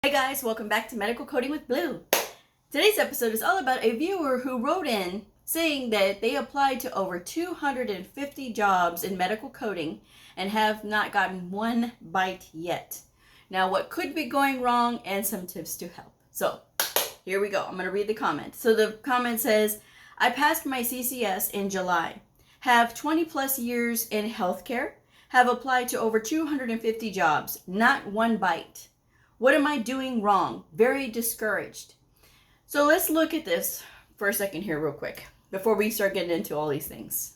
Hey guys, welcome back to Medical Coding with Blue. Today's episode is all about a viewer who wrote in saying that they applied to over 250 jobs in medical coding and have not gotten one bite yet. Now, what could be going wrong and some tips to help. So, here we go. I'm going to read the comment. So the comment says, I passed my CCS in July, have 20 plus years in healthcare, have applied to over 250 jobs, not one bite. What am I doing wrong? Very discouraged. So let's look at this for a second here real quick before we start getting into all these things.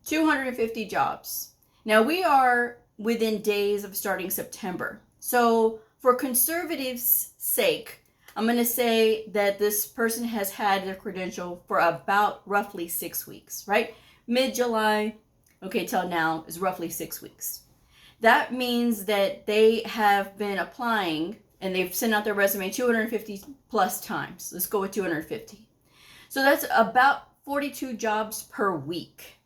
250 jobs. Now we are within days of starting September. So for conservatives' sake, I'm going to say that this person has had their credential for about roughly 6 weeks, right? Mid-July, okay, till now is roughly 6 weeks. That means that they have been applying and they've sent out their resume 250 plus times. Let's go with 250. So that's about 42 jobs per week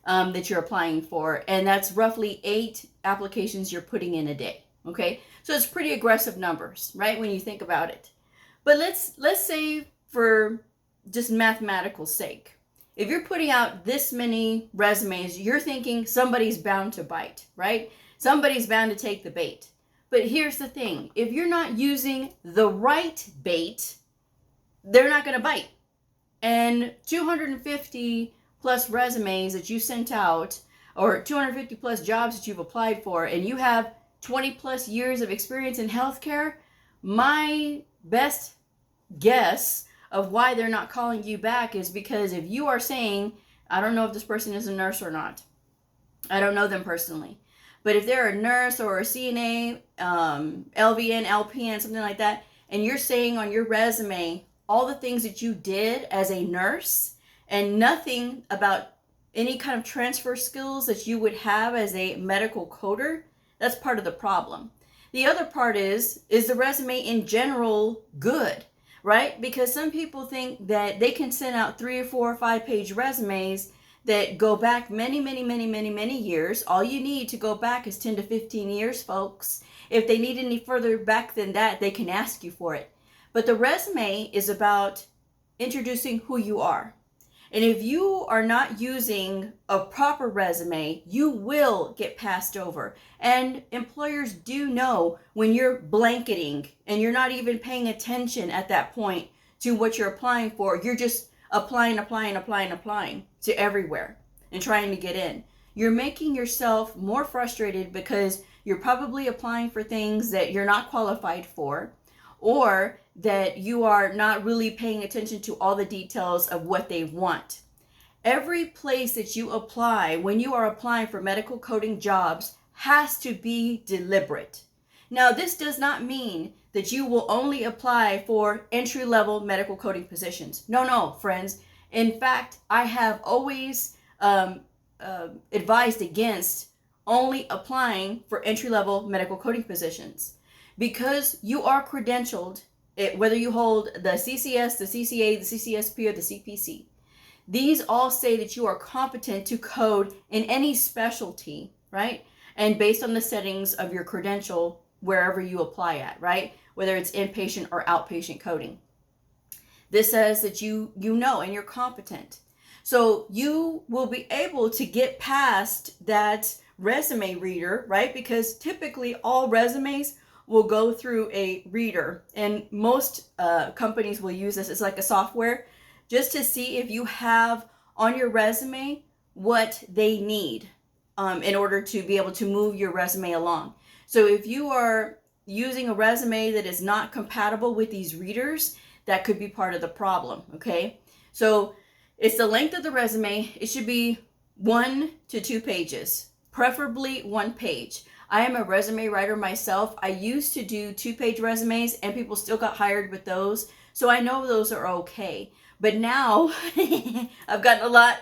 that you're applying for. And that's roughly 8 applications you're putting in a day. Okay. So it's pretty aggressive numbers, right? When you think about it. But let's say for just mathematical sake, if you're putting out this many resumes, you're thinking somebody's bound to bite, right? Somebody's bound to take the bait. But here's the thing. If you're not using the right bait, they're not going to bite. And 250 plus resumes that you sent out, or 250 plus jobs that you've applied for, and you have 20 plus years of experience in healthcare, my best guess of why they're not calling you back is because if you are saying, I don't know if this person is a nurse or not. I don't know them personally. But if they're a nurse or a CNA, LVN, LPN, something like that, and you're saying on your resume all the things that you did as a nurse and nothing about any kind of transfer skills that you would have as a medical coder, that's part of the problem. The other part is the resume in general good, right? Because some people think that they can send out 3 or 4 or 5 page resumes that go back many years. All you need to go back is 10 to 15 years, folks. If they need any further back than that, they can ask you for it. But the resume is about introducing who you are. And if you are not using a proper resume, you will get passed over. And employers do know when you're blanketing and you're not even paying attention at that point to what you're applying for. You're just applying to everywhere and trying to get in. You're making yourself more frustrated because you're probably applying for things that you're not qualified for, or that you are not really paying attention to all the details of what they want. Every place that you apply, when you are applying for medical coding jobs, has to be deliberate. Now, this does not mean that you will only apply for entry-level medical coding positions. No, friends. In fact, I have always advised against only applying for entry-level medical coding positions because you are credentialed, whether you hold the CCS, the CCA, the CCSP, or the CPC. These all say that you are competent to code in any specialty, right? And based on the settings of your credential, wherever you apply at, right? Whether it's inpatient or outpatient coding. This says that you know and you're competent. So you will be able to get past that resume reader, right? Because typically all resumes will go through a reader, and most companies will use this as like a software just to see if you have on your resume what they need in order to be able to move your resume along. So if you are using a resume that is not compatible with these readers, that could be part of the problem, okay? So it's the length of the resume. It should be 1 to 2 pages, preferably 1 page. I am a resume writer myself. I used to do 2-page resumes and people still got hired with those. So I know those are okay. But now I've gotten a lot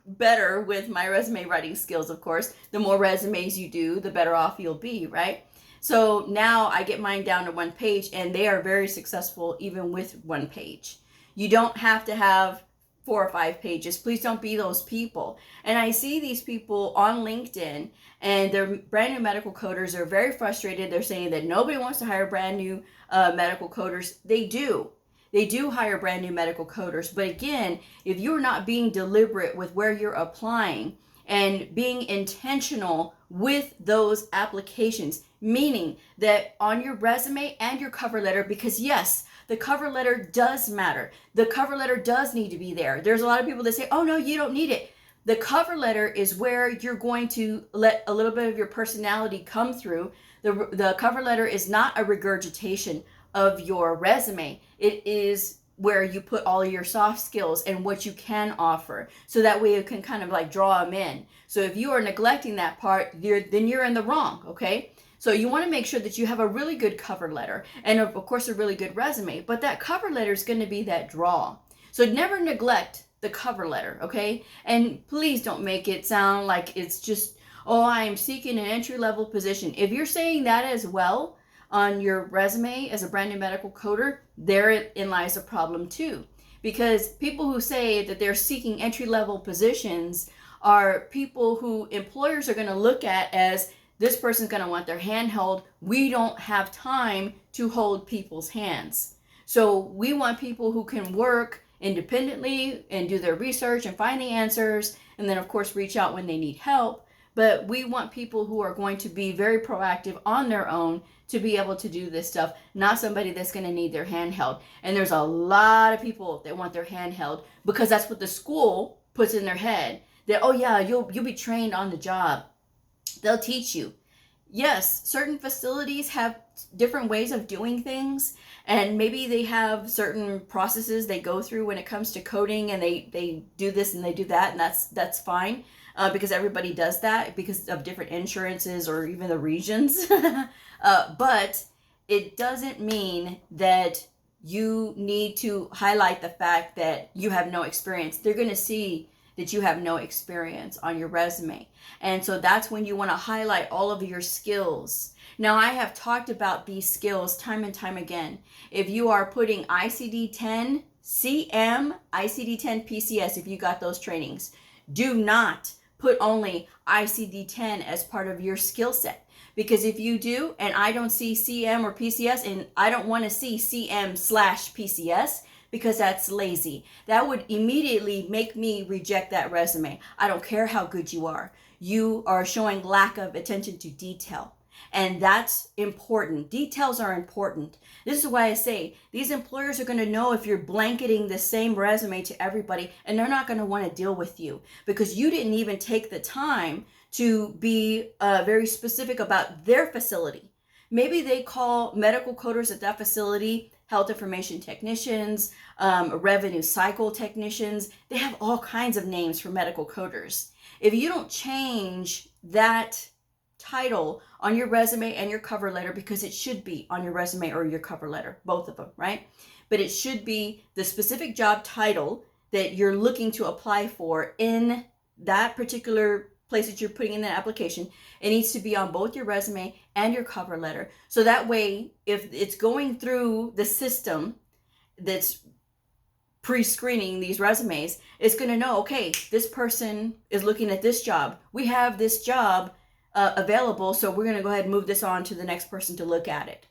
better with my resume writing skills, of course. The more resumes you do, the better off you'll be, right? So now I get mine down to 1 page and they are very successful even with 1 page. You don't have to have 4 or 5 pages. Please don't be those people. And I see these people on LinkedIn, and they're brand new medical coders. They're very frustrated. They're saying that nobody wants to hire brand new medical coders. They do. They do hire brand new medical coders. But again, if you're not being deliberate with where you're applying and being intentional with those applications, meaning that on your resume and your cover letter, because yes, the cover letter does matter. The cover letter does need to be there. There's a lot of people that say, oh no, you don't need it. The cover letter is where you're going to let a little bit of your personality come through. The cover letter is not a regurgitation of your resume. It is where you put all of your soft skills and what you can offer. So that way you can kind of like draw them in. So if you are neglecting that part, then you're in the wrong, okay? So you want to make sure that you have a really good cover letter and of course a really good resume, but that cover letter is going to be that draw. So never neglect the cover letter, okay? And please don't make it sound like it's just, oh, I am seeking an entry-level position. If you're saying that as well on your resume as a brand new medical coder, therein lies a problem too. Because people who say that they're seeking entry-level positions are people who employers are going to look at as, this person's going to want their hand held. We don't have time to hold people's hands. So we want people who can work independently and do their research and find the answers, and then of course reach out when they need help. But we want people who are going to be very proactive on their own to be able to do this stuff, not somebody that's going to need their hand held. And there's a lot of people that want their hand held because that's what the school puts in their head, that, oh yeah, you'll be trained on the job. They'll teach you. Yes, certain facilities have different ways of doing things, and maybe they have certain processes they go through when it comes to coding, and they do this and they do that, and that's fine, because everybody does that because of different insurances or even the regions. But it doesn't mean that you need to highlight the fact that you have no experience. They're going to see that you have no experience on your resume. And so that's when you want to highlight all of your skills. Now, I have talked about these skills time and time again. If you are putting ICD-10 CM, ICD-10 PCS, if you got those trainings, do not put only ICD-10 as part of your skill set. Because if you do, and I don't see CM or PCS, and I don't want to see CM/PCS, because that's lazy. That would immediately make me reject that resume. I don't care how good you are. You are showing lack of attention to detail. And that's important. Details are important. This is why I say these employers are going to know if you're blanketing the same resume to everybody, and they're not going to want to deal with you because you didn't even take the time to be very specific about their facility. Maybe they call medical coders at that facility health information technicians, revenue cycle technicians. They have all kinds of names for medical coders. If you don't change that title on your resume and your cover letter, because it should be on your resume or your cover letter, both of them, right? But it should be the specific job title that you're looking to apply for in that particular place that you're putting in the application. It needs to be on both your resume and your cover letter. So that way, if it's going through the system that's pre-screening these resumes, it's going to know, okay, this person is looking at this job. We have this job available, so we're going to go ahead and move this on to the next person to look at it.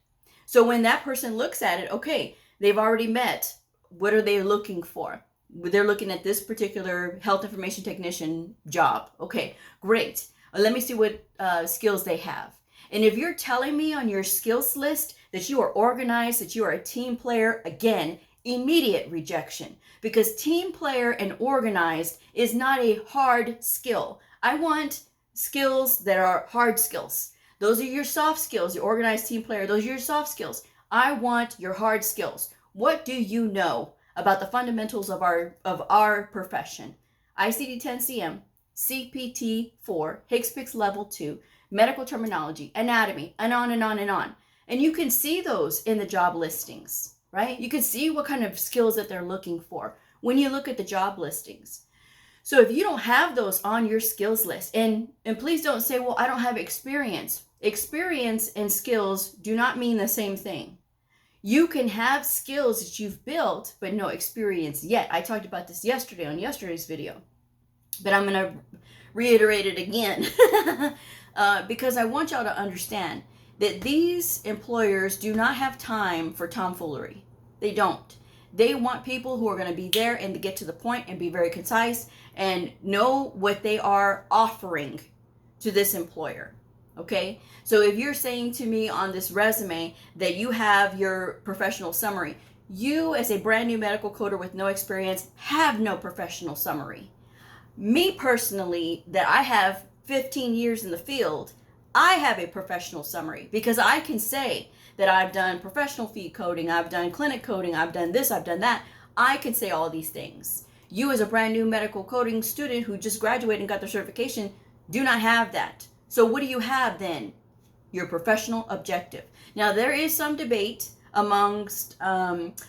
So when that person looks at it, okay, they've already met. What are they looking for? They're looking at this particular health information technician job. Okay, great. Let me see what skills they have. And if you're telling me on your skills list that you are organized, that you are a team player, again, immediate rejection, because team player and organized is not a hard skill. I want skills that are hard skills. Those are your soft skills. Your organized team player, those are your soft skills. I want your hard skills. What do you know about the fundamentals of our profession? ICD-10-CM, CPT-4, HCPCS Level 2, medical terminology, anatomy, and on and on and on. And you can see those in the job listings, right? You can see what kind of skills that they're looking for when you look at the job listings. So if you don't have those on your skills list, and please don't say, well, I don't have experience. Experience and skills do not mean the same thing. You can have skills that you've built, but no experience yet. I talked about this yesterday on yesterday's video, but I'm going to reiterate it again because I want y'all to understand that these employers do not have time for tomfoolery. They don't. They want people who are going to be there and to get to the point and be very concise and know what they are offering to this employer. Okay? So if you're saying to me on this resume that you have your professional summary, you as a brand new medical coder with no experience have no professional summary. Me personally, that I have 15 years in the field, I have a professional summary because I can say that I've done professional feed coding, I've done clinic coding, I've done this, I've done that. I can say all these things. You as a brand new medical coding student who just graduated and got their certification do not have that. So what do you have then? Your professional objective. Now there is some debate amongst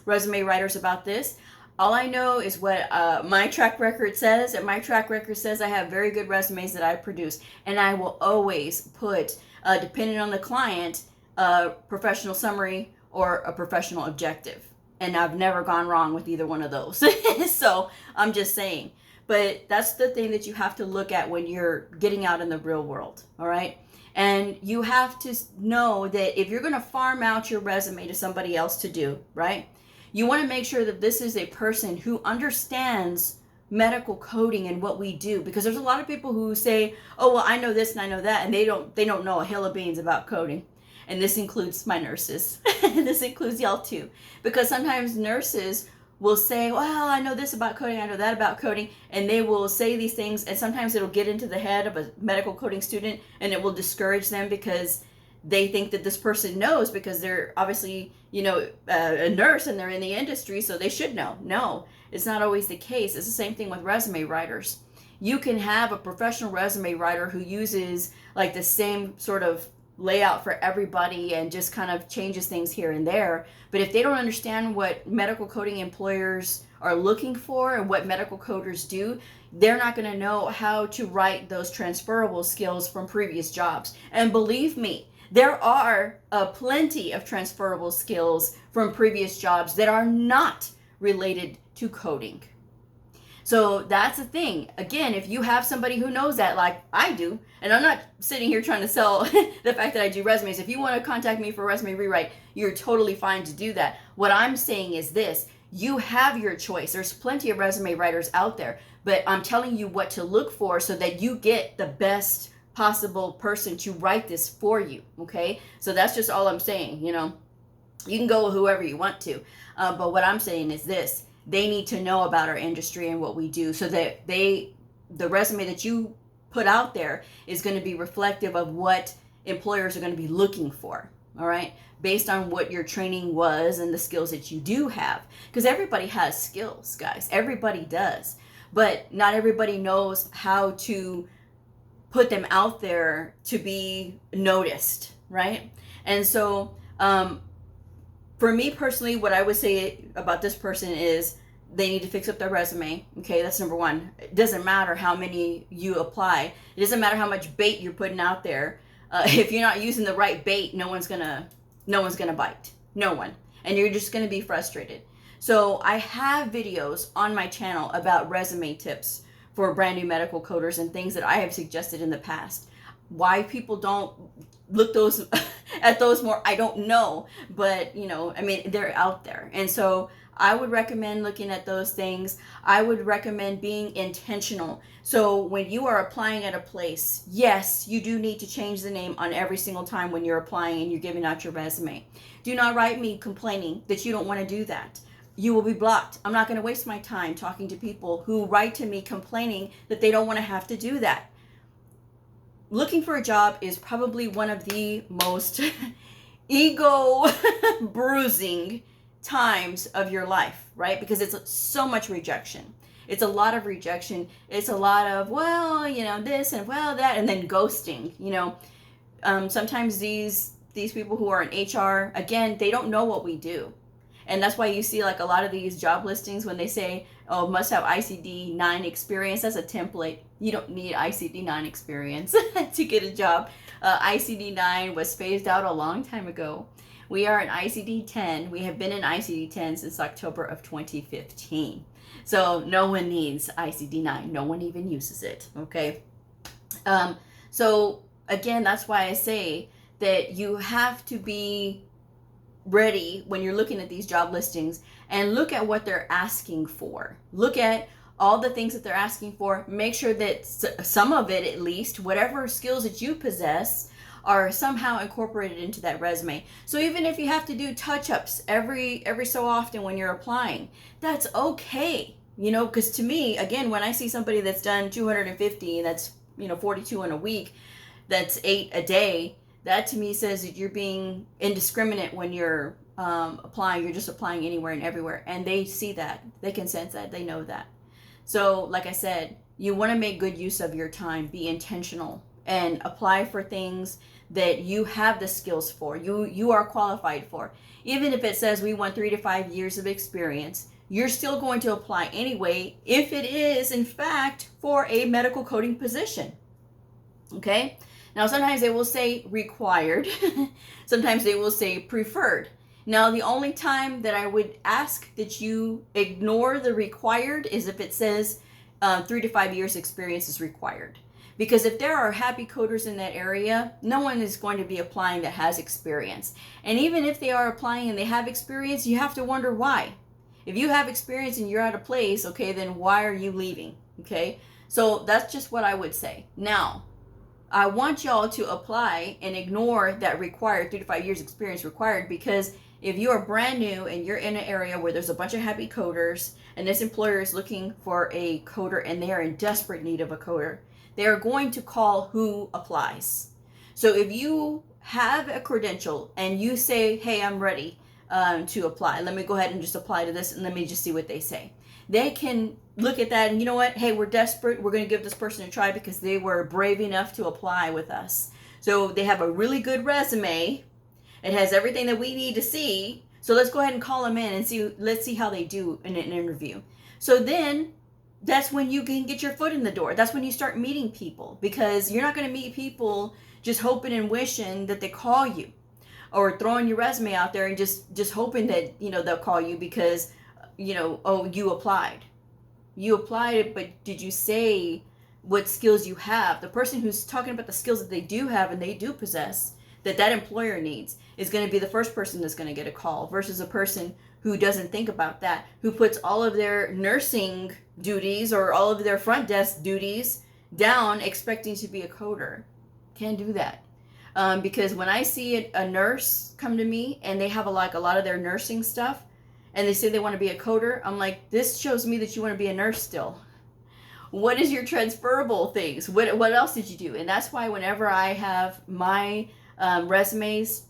resume writers about this. All I know is what my track record says, and my track record says I have very good resumes that I produce, and I will always put, depending on the client, a professional summary or a professional objective. And I've never gone wrong with either one of those. So I'm just saying. But that's the thing that you have to look at when you're getting out in the real world, all right? And you have to know that if you're going to farm out your resume to somebody else to do, right? You want to make sure that this is a person who understands medical coding and what we do, because there's a lot of people who say, oh, well, I know this and I know that, and they don't know a hill of beans about coding. And this includes my nurses. This includes y'all too. Because sometimes nurses will say, well, I know this about coding, I know that about coding, and they will say these things, and sometimes it'll get into the head of a medical coding student, and it will discourage them because they think that this person knows because they're obviously, a nurse and they're in the industry, so they should know. No, it's not always the case. It's the same thing with resume writers. You can have a professional resume writer who uses like the same sort of layout for everybody and just kind of changes things here and there. But if they don't understand what medical coding employers are looking for and what medical coders do, they're not going to know how to write those transferable skills from previous jobs. And believe me, there are plenty of transferable skills from previous jobs that are not related to coding. So that's the thing. Again, if you have somebody who knows that, like I do, and I'm not sitting here trying to sell the fact that I do resumes. If you want to contact me for resume rewrite, you're totally fine to do that. What I'm saying is this: you have your choice. There's plenty of resume writers out there, but I'm telling you what to look for so that you get the best possible person to write this for you. Okay? So that's just all I'm saying. You can go with whoever you want to. But what I'm saying is this: they need to know about our industry and what we do so that the resume that you put out there is going to be reflective of what employers are going to be looking for, all right? Based on what your training was and the skills that you do have. Because everybody has skills, guys. Everybody does. But not everybody knows how to put them out there to be noticed, right? And so, for me personally, what I would say about this person is they need to fix up their resume. Okay, that's number one. It doesn't matter how many you apply. It doesn't matter how much bait you're putting out there. If you're not using the right bait, no one's gonna bite. No one. And you're just gonna be frustrated. So I have videos on my channel about resume tips for brand new medical coders and things that I have suggested in the past. Why people don't look at those more, I don't know, but they're out there. And so I would recommend looking at those things. I would recommend being intentional. So when you are applying at a place, yes, you do need to change the name on every single time when you're applying and you're giving out your resume. Do not write me complaining that you don't want to do that. You will be blocked. I'm not going to waste my time talking to people who write to me complaining that they don't want to have to do that. Looking for a job is probably one of the most ego bruising times of your life, right? Because it's so much rejection. It's a lot of rejection. It's a lot of, this and that, and then ghosting. Sometimes these people who are in HR, again, they don't know what we do. And that's why you see like a lot of these job listings when they say, oh, must have ICD-9 experience. That's a template. You don't need ICD-9 experience to get a job. ICD-9 was phased out a long time ago. We are in ICD-10. We have been in ICD-10 since October of 2015. So no one needs ICD-9. No one even uses it, okay? So again, that's why I say that you have to be ready when you're looking at these job listings and look at what they're asking for. Look at all the things that they're asking for. Make sure that some of it, at least, whatever skills that you possess, are somehow incorporated into that resume. So even if you have to do touch-ups every so often when you're applying, that's okay. You know, because to me, again, when I see somebody that's done 250 and that's 42 in a week, that's 8 a day, that to me says that you're being indiscriminate when you're applying. You're just applying anywhere and everywhere, and they see that, they can sense that, they know that. So like I said, you want to make good use of your time, be intentional, and apply for things that you have the skills for, you are qualified for. Even if it says we want 3 to 5 years of experience, you're still going to apply anyway if it is in fact for a medical coding position. Okay? Now sometimes they will say required, sometimes they will say preferred. Now the only time that I would ask that you ignore the required is if it says 3 to 5 years experience is required. Because if there are happy coders in that area, no one is going to be applying that has experience. And even if they are applying and they have experience, you have to wonder why. If you have experience and you're at a place, okay, then why are you leaving? Okay, so that's just what I would say. Now, I want y'all to apply and ignore that required 3 to 5 years experience required, because if you are brand new and you're in an area where there's a bunch of happy coders and this employer is looking for a coder and they are in desperate need of a coder, they are going to call who applies. So if you have a credential and you say, hey, I'm ready to apply, let me go ahead and just apply to this and let me just see what they say. They can look at that and, you know what, hey, we're desperate, we're going to give this person a try because they were brave enough to apply with us. So they have a really good resume. It has everything that we need to see. So let's go ahead and call them in and let's see how they do in an interview. So then that's when you can get your foot in the door. That's when you start meeting people, because you're not going to meet people just hoping and wishing that they call you, or throwing your resume out there and just hoping that, they'll call you because, oh, you applied. You applied, but did you say what skills you have? The person who's talking about the skills that they do have and they do possess, that employer needs, is going to be the first person that's going to get a call, versus a person who doesn't think about that, who puts all of their nursing duties or all of their front desk duties down expecting to be a coder. Can't do that. Because when I see a nurse come to me and they have a lot of their nursing stuff and they say they want to be a coder, I'm like, this shows me that you want to be a nurse still. What is your transferable things? What else did you do? And that's why whenever I have my resumes,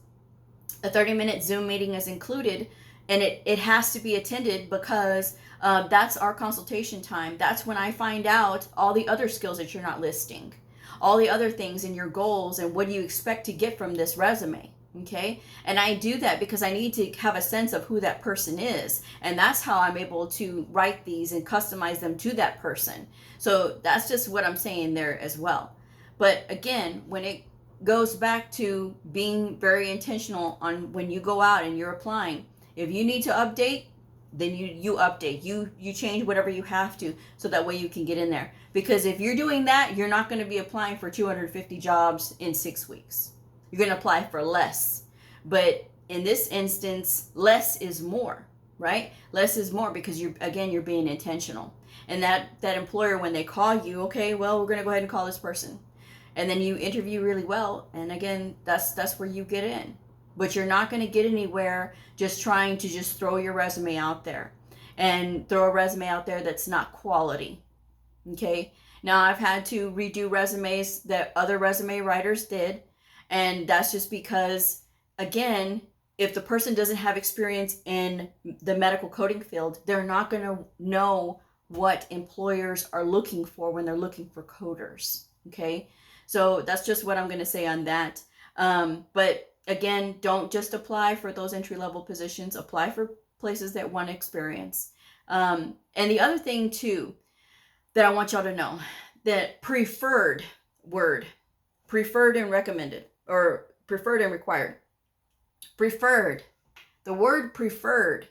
a 30-minute Zoom meeting is included, and it has to be attended, because that's our consultation time. That's when I find out all the other skills that you're not listing, all the other things and your goals and what do you expect to get from this resume. Okay, and I do that because I need to have a sense of who that person is, and that's how I'm able to write these and customize them to that person. So that's just what I'm saying there as well. But again, when it goes back to being very intentional on when you go out and you're applying, if you need to update, then you update, you change whatever you have to, so that way you can get in there. Because if you're doing that, you're not going to be applying for 250 jobs in 6 weeks. You're going to apply for less. But in this instance, less is more, right? Less is more, because you're being intentional. And that employer, when they call you, okay, well, we're going to go ahead and call this person. And then you interview really well. And again, that's where you get in. But you're not going to get anywhere just trying to just throw your resume out there and throw a resume out there that's not quality. Okay. Now I've had to redo resumes that other resume writers did. And that's just because, again, if the person doesn't have experience in the medical coding field, they're not going to know what employers are looking for when they're looking for coders. Okay. So that's just what I'm going to say on that. But again, don't just apply for those entry-level positions. Apply for places that want experience. And the other thing too that I want y'all to know, that preferred and recommended, or preferred and required. Preferred. The word preferred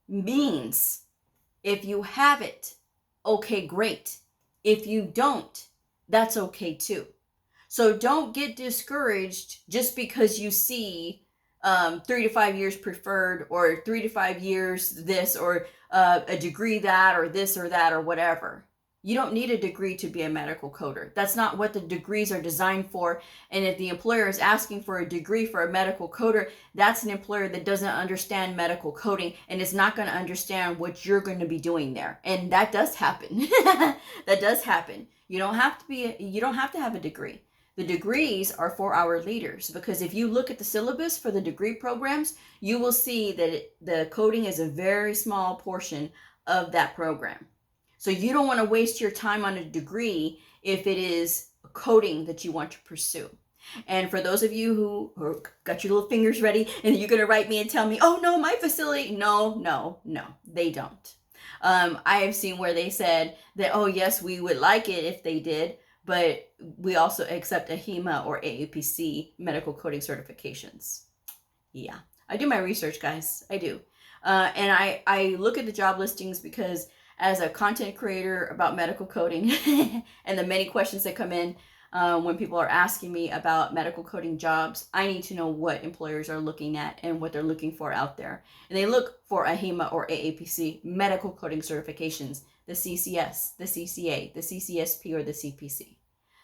means if you have it, okay, great. If you don't, that's okay too. So don't get discouraged just because you see 3 to 5 years preferred, or 3 to 5 years this, or a degree that, or this or that, or whatever. You don't need a degree to be a medical coder. That's not what the degrees are designed for. And if the employer is asking for a degree for a medical coder, that's an employer that doesn't understand medical coding and is not going to understand what you're going to be doing there. And that does happen. That does happen. You don't have to have a degree. The degrees are for our leaders, because if you look at the syllabus for the degree programs, you will see that the coding is a very small portion of that program. So you don't want to waste your time on a degree if it is coding that you want to pursue. And for those of you who got your little fingers ready and you're going to write me and tell me, oh no, my facility, no, they don't. I have seen where they said that, oh yes, we would like it if they did, but we also accept a HEMA or AAPC medical coding certifications. Yeah, I do my research, guys. I do. And I look at the job listings, because as a content creator about medical coding and the many questions that come in when people are asking me about medical coding jobs, I need to know what employers are looking at and what they're looking for out there. And they look for a HEMA or AAPC medical coding certifications, the CCS, the CCA, the CCSP, or the CPC.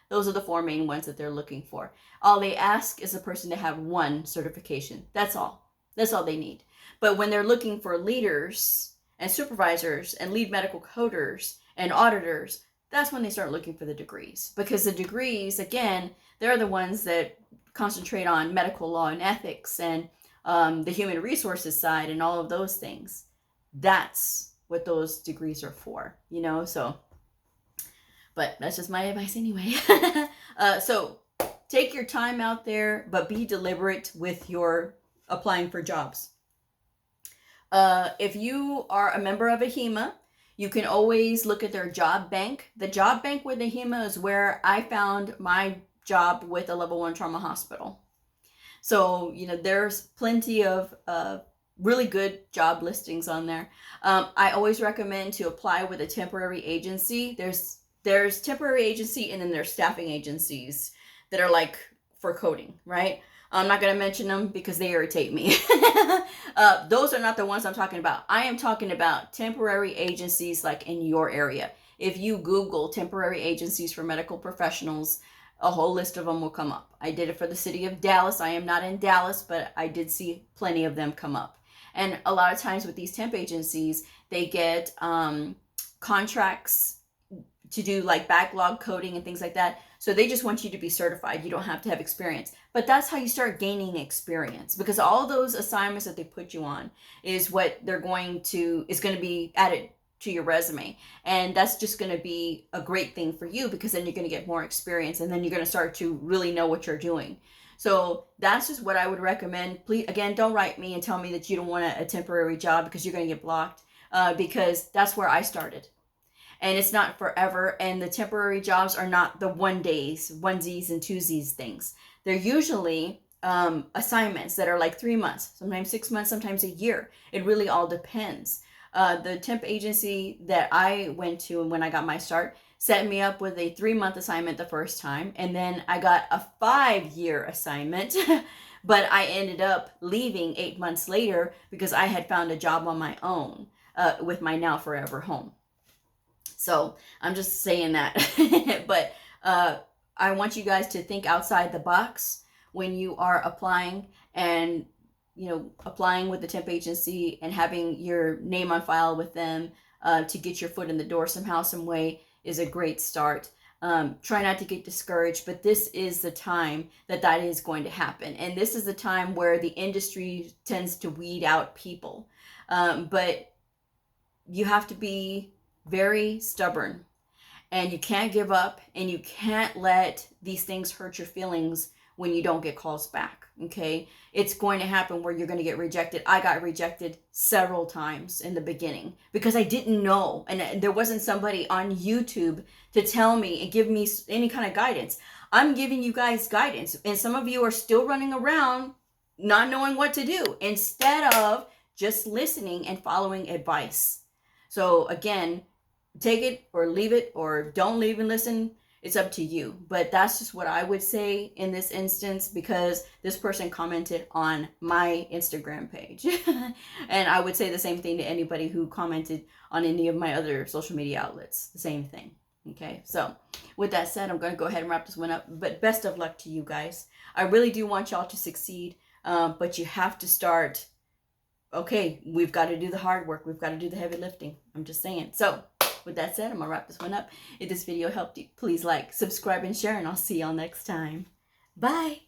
Those are the 4 main ones that they're looking for. All they ask is a person to have 1 certification. That's all. That's all they need. But when they're looking for leaders and supervisors and lead medical coders and auditors, that's when they start looking for the degrees. Because the degrees, again, they're the ones that concentrate on medical law and ethics and the human resources side and all of those things. That's what those degrees are for, so. But that's just my advice anyway. So take your time out there, but be deliberate with your applying for jobs. If you are a member of a HEMA, you can always look at their job bank. The job bank with the HEMA is where I found my job with a level 1 trauma hospital. So, there's plenty of really good job listings on there. I always recommend to apply with a temporary agency. There's temporary agency, and then there's staffing agencies that are like for coding, right? I'm not going to mention them because they irritate me. Those are not the ones I'm talking about. I am talking about temporary agencies like in your area. If you Google temporary agencies for medical professionals, a whole list of them will come up. I did it for the city of Dallas. I am not in Dallas, but I did see plenty of them come up. And a lot of times with these temp agencies, they get contracts to do like backlog coding and things like that. So they just want you to be certified. You don't have to have experience. But that's how you start gaining experience, because all those assignments that they put you on is what is going to be added to your resume. And that's just going to be a great thing for you, because then you're going to get more experience, and then you're going to start to really know what you're doing. So that's just what I would recommend. Please, again, don't write me and tell me that you don't want a temporary job, because you're going to get blocked, because that's where I started. And it's not forever. And the temporary jobs are not the onesies and twosies things. They're usually assignments that are like 3 months, sometimes 6 months, sometimes a year. It really all depends. The temp agency that I went to and when I got my start set me up with a 3-month assignment the first time. And then I got a 5-year assignment, but I ended up leaving 8 months later because I had found a job on my own with my now forever home. So I'm just saying that, but I want you guys to think outside the box when you are applying, and applying with the temp agency and having your name on file with them to get your foot in the door somehow, some way is a great start. Try not to get discouraged, but this is the time that is going to happen. And this is the time where the industry tends to weed out people. But you have to be very stubborn, and you can't give up, and you can't let these things hurt your feelings when you don't get calls back. Okay, it's going to happen where you're going to get rejected. I got rejected several times in the beginning because I didn't know, and there wasn't somebody on YouTube to tell me and give me any kind of guidance. I'm giving you guys guidance, and some of you are still running around not knowing what to do instead of just listening and following advice. So again, take it or leave it, or don't leave and listen. It's up to you. But that's just what I would say in this instance, because this person commented on my Instagram page. And I would say the same thing to anybody who commented on any of my other social media outlets. The same thing. Okay, so with that said, I'm going to go ahead and wrap this one up. But best of luck to you guys. I really do want y'all to succeed. But you have to start. Okay, we've got to do the hard work. We've got to do the heavy lifting. I'm just saying. So with that said, I'm going to wrap this one up. If this video helped you, please like, subscribe, and share, and I'll see y'all next time. Bye.